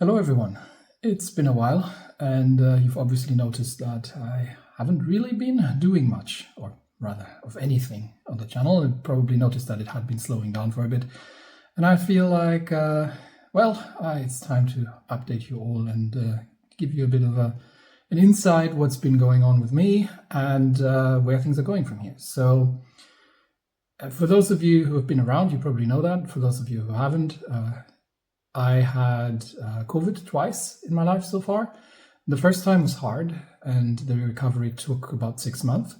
Hello everyone. It's been a while, and you've obviously noticed that I haven't really been doing much, or rather of anything on the channel. You probably noticed that it had been slowing down for a bit, and I feel like, it's time to update you all and give you a bit of an insight what's been going on with me and where things are going from here. So for those of you who have been around, you probably know that. For those of you who haven't, I had COVID twice in my life so far. The first time was hard and the recovery took about 6 months.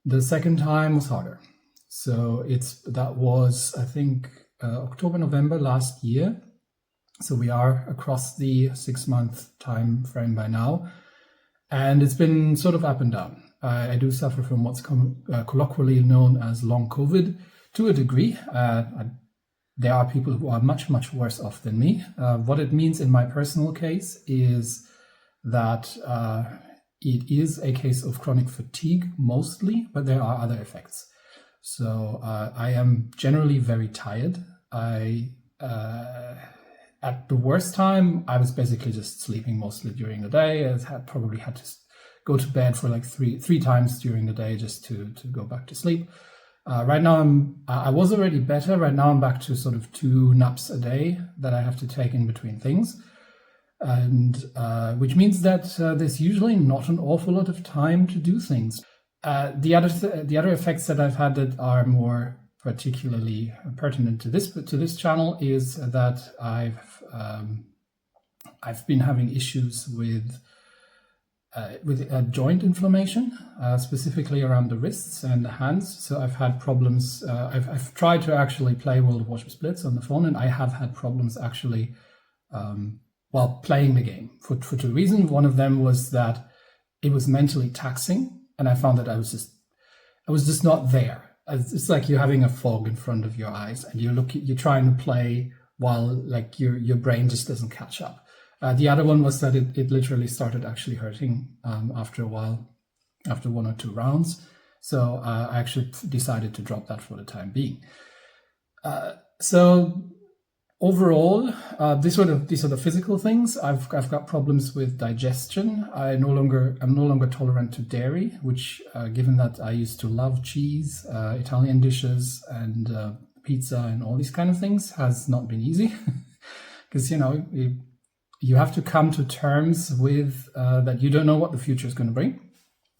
The second time was harder. So that was, I think, October, November last year. So we are across the 6-month time frame by now. And it's been sort of up and down. I do suffer from what's colloquially known as long COVID to a degree. There are people who are much, much worse off than me. What it means in my personal case is that it is a case of chronic fatigue mostly, but there are other effects. So I am generally very tired. At the worst time, I was basically just sleeping mostly during the day. I probably had to go to bed for like three times during the day just to go back to sleep. Right now, I was already better. Right now, I'm back to sort of 2 naps a day that I have to take in between things, and which means that there's usually not an awful lot of time to do things. The other effects that I've had that are more particularly pertinent to this channel is that I've been having issues with joint inflammation, specifically around the wrists and the hands. So I've had problems. I've tried to actually play World of Warship Splits on the phone, and I have had problems actually while playing the game for 2 reasons. One of them was that it was mentally taxing, and I found that I was just not there. It's like you're having a fog in front of your eyes, and you're trying to play while like your brain just doesn't catch up. The other one was that it literally started actually hurting after a while, after 1 or 2 rounds. So I actually decided to drop that for the time being. So overall, these are the physical things. I've got problems with digestion. I'm no longer tolerant to dairy, which given that I used to love cheese, Italian dishes, and pizza and all these kind of things, has not been easy because you have to come to terms with that you don't know what the future is going to bring.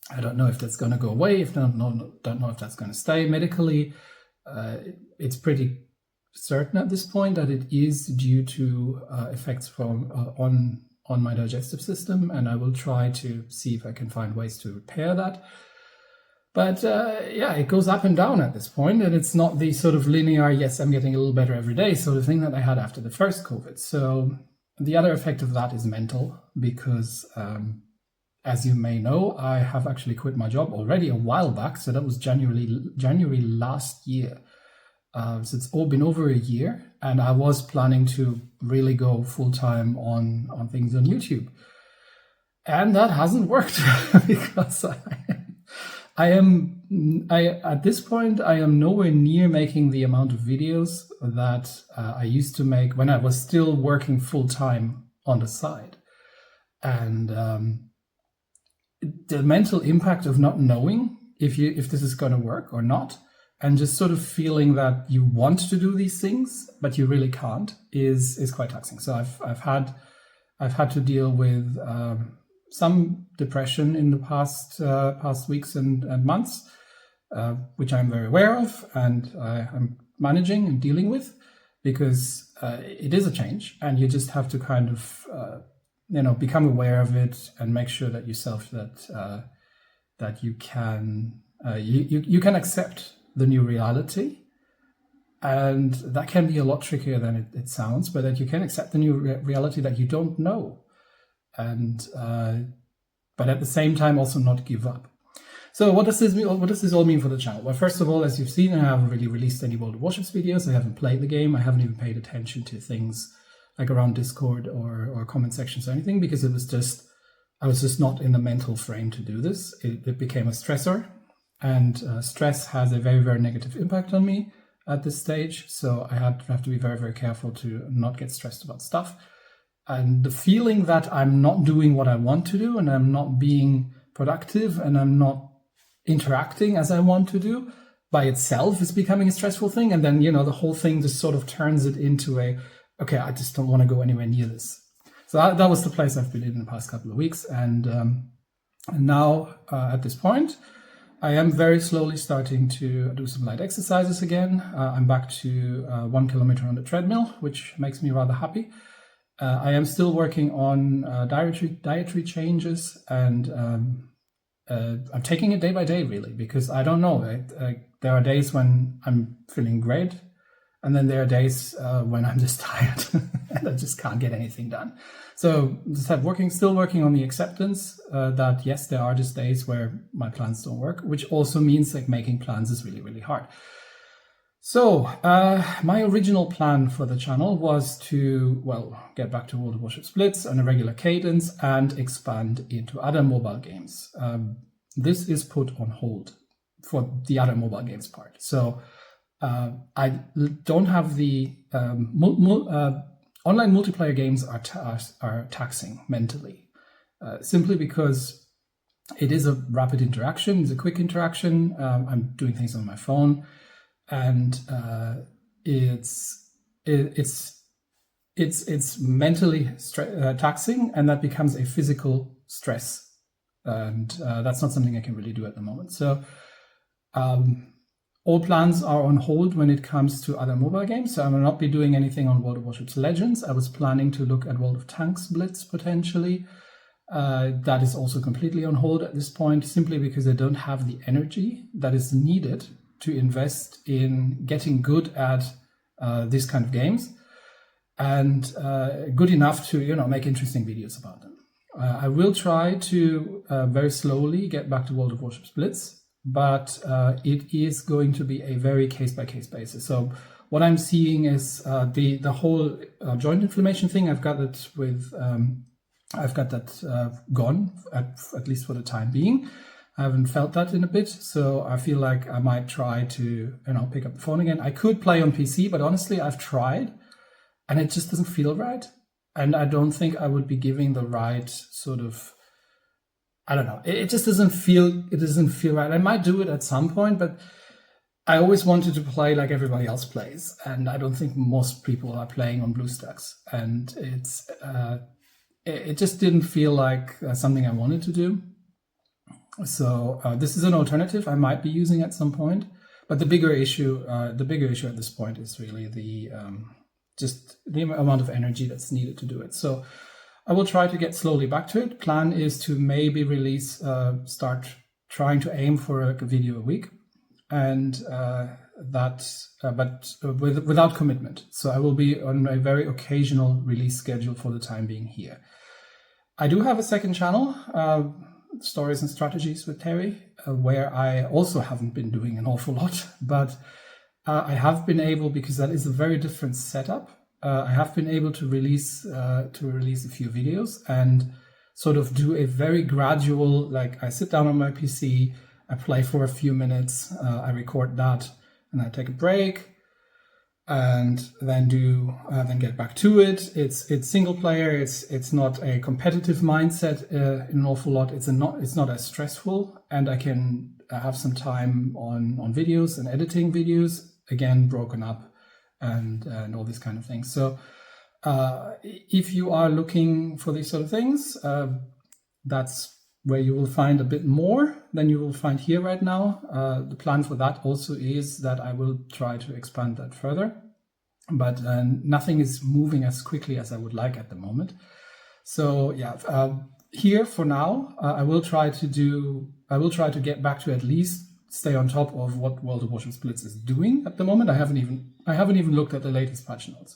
I don't know if that's going to go away. Don't know if that's going to stay. Medically, it's pretty certain at this point that it is due to effects from on my digestive system, and I will try to see if I can find ways to repair that. But it goes up and down at this point, and it's not the sort of linear, yes, I'm getting a little better every day sort of thing that I had after the first COVID. So the other effect of that is mental, because as you may know, I have actually quit my job already a while back. So that was January last year. So it's all been over a year, and I was planning to really go full time on things on YouTube, and that hasn't worked because at this point I am nowhere near making the amount of videos that I used to make when I was still working full time on the side, and the mental impact of not knowing if this is going to work or not, and just sort of feeling that you want to do these things but you really can't is quite taxing. So I've had to deal with some depression in the past weeks and months, which I'm very aware of, and I'm managing and dealing with, because it is a change, and you just have to kind of become aware of it and make sure that yourself that you can accept the new reality. And that can be a lot trickier than it sounds, but that you can accept the new reality that you don't know, and but at the same time also not give up. So what does this mean? What does this all mean for the channel? Well, first of all, as you've seen, I haven't really released any World of Warships videos. I haven't played the game. I haven't even paid attention to things like around Discord or comment sections or anything, because I was just not in the mental frame to do this. It became a stressor, and stress has a very, very negative impact on me at this stage. So I have to be very, very careful to not get stressed about stuff. and the feeling that I'm not doing what I want to do, and I'm not being productive, and I'm not interacting as I want to do, by itself is becoming a stressful thing. And then, the whole thing just sort of turns it into okay, I just don't want to go anywhere near this. So that was the place I've been in the past couple of weeks. And now at this point, I am very slowly starting to do some light exercises again. I'm back to 1 kilometer on the treadmill, which makes me rather happy. I am still working on dietary changes, and I'm taking it day by day, really, because I don't know. There are days when I'm feeling great, and then there are days when I'm just tired and I just can't get anything done. So still working on the acceptance that yes, there are just days where my plans don't work, which also means like making plans is really, really hard. So my original plan for the channel was to, get back to World of Warships Blitz on a regular cadence and expand into other mobile games. This is put on hold for the other mobile games part. So I don't have the online multiplayer games are taxing mentally, simply because it is a rapid interaction, it's a quick interaction. I'm doing things on my phone, and it's mentally taxing, and that becomes a physical stress, and that's not something I can really do at the moment. So all plans are on hold when it comes to other mobile games. So I will not be doing anything on World of Warships Legends. I was planning to look at World of Tanks Blitz potentially. That is also completely on hold at this point, simply because I don't have the energy that is needed to invest in getting good at these kind of games, and good enough to make interesting videos about them. I will try to very slowly get back to World of Warships Blitz, but it is going to be a very case-by-case basis. So what I'm seeing is the whole joint inflammation thing. I've got that gone, at least for the time being. I haven't felt that in a bit, so I feel like I might try to pick up the phone again. I could play on PC, but honestly, I've tried, and it just doesn't feel right. And I don't think I would be giving the right sort of, I don't know. It just doesn't feel right. I might do it at some point, but I always wanted to play like everybody else plays, and I don't think most people are playing on BlueStacks. And it just didn't feel like something I wanted to do. So this is an alternative I might be using at some point. But the bigger issue at this point is really just the amount of energy that's needed to do it. So I will try to get slowly back to it. Plan is to maybe start trying to aim for a video a week, and but without commitment. So I will be on a very occasional release schedule for the time being here. I do have a second channel, Stories and Strategies with Terry, where I also haven't been doing an awful lot, but I have been able, because that is a very different setup. I have been able to release a few videos and sort of do a very gradual, like I sit down on my PC, I play for a few minutes, I record that, and I take a break, and then get back to it. It's single player. It's not a competitive mindset in an awful lot. It's not as stressful, and I can have some time on videos and editing videos, again broken up, and all these kind of things. So if you are looking for these sort of things, that's where you will find a bit more than you will find here right now. The plan for that also is that I will try to expand that further, but nothing is moving as quickly as I would like at the moment. So yeah, here for now, I will try to get back to at least stay on top of what World of Warships Blitz is doing at the moment. I haven't even looked at the latest patch notes.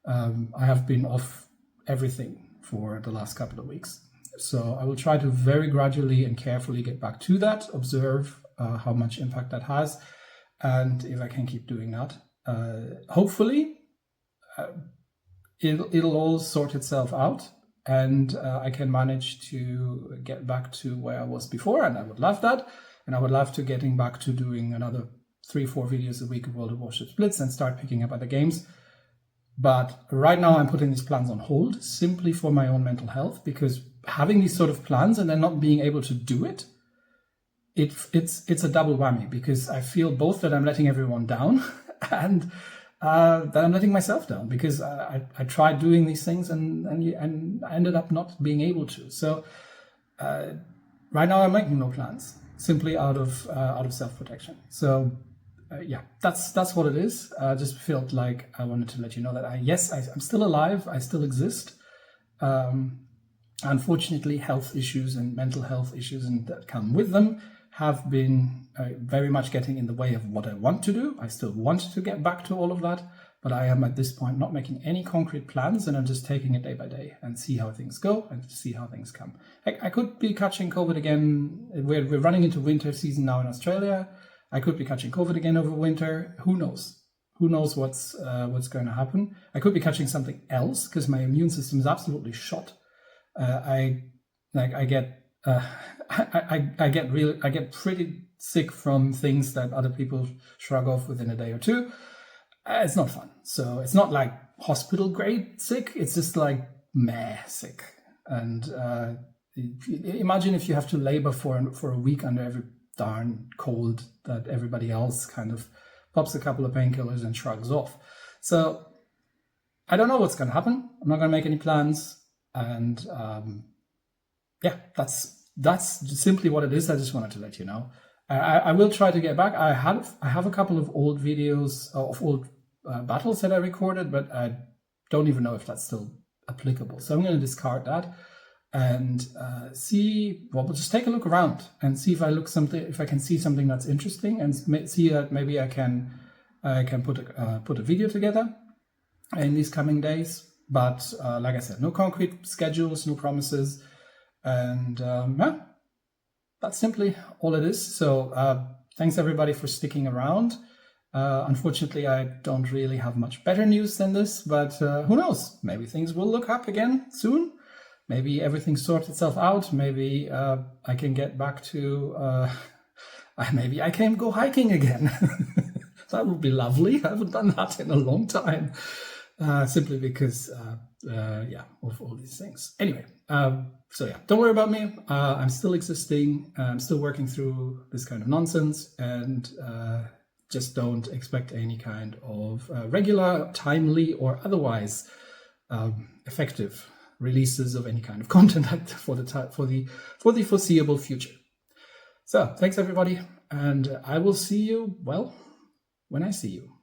I have been off everything for the last couple of weeks. So I will try to very gradually and carefully get back to that, observe how much impact that has, and if I can keep doing that, hopefully it'll all sort itself out, and I can manage to get back to where I was before, and I would love that. And I would love to getting back to doing another 3-4 videos a week of World of Warships Blitz and start picking up other games. But right now I'm putting these plans on hold simply for my own mental health, because having these sort of plans and then not being able to do it, it's a double whammy, because I feel both that I'm letting everyone down and that I'm letting myself down, because I tried doing these things and I ended up not being able to. So right now I'm making no plans, simply out of self-protection. So yeah, that's what it is. I just felt like I wanted to let you know that I'm still alive. I still exist. Unfortunately, health issues and mental health issues and that come with them have been very much getting in the way of what I want to do. I still want to get back to all of that, but I am at this point not making any concrete plans, and I'm just taking it day by day and see how things go and see how things come. I could be catching COVID again. We're running into winter season now in Australia. I could be catching COVID again over winter. Who knows? Who knows what's going to happen? I could be catching something else because my immune system is absolutely shot. I get pretty sick from things that other people shrug off within a day or two. It's not fun. So it's not like hospital grade sick. It's just like meh sick. And imagine if you have to labor for a week under every darn cold that everybody else kind of pops a couple of painkillers and shrugs off. So I don't know what's going to happen. I'm not going to make any plans. And yeah, that's simply what it is. I just wanted to let you know. I will try to get back. I have a couple of old videos of old battles that I recorded, but I don't even know if that's still applicable. So I'm going to discard that and we'll just take a look around and see if I can see something that's interesting, and see that maybe I can put a video together in these coming days. But like I said, no concrete schedules, no promises. And yeah, that's simply all it is. So thanks everybody for sticking around. Unfortunately, I don't really have much better news than this, but who knows? Maybe things will look up again soon. Maybe everything sorts itself out. Maybe I can get back to, maybe I can go hiking again. That would be lovely. I haven't done that in a long time. Simply because, of all these things. Anyway, so yeah, don't worry about me. I'm still existing. I'm still working through this kind of nonsense, and just don't expect any kind of regular, timely, or otherwise effective releases of any kind of content for the foreseeable future. So thanks everybody, and I will see you, well, when I see you.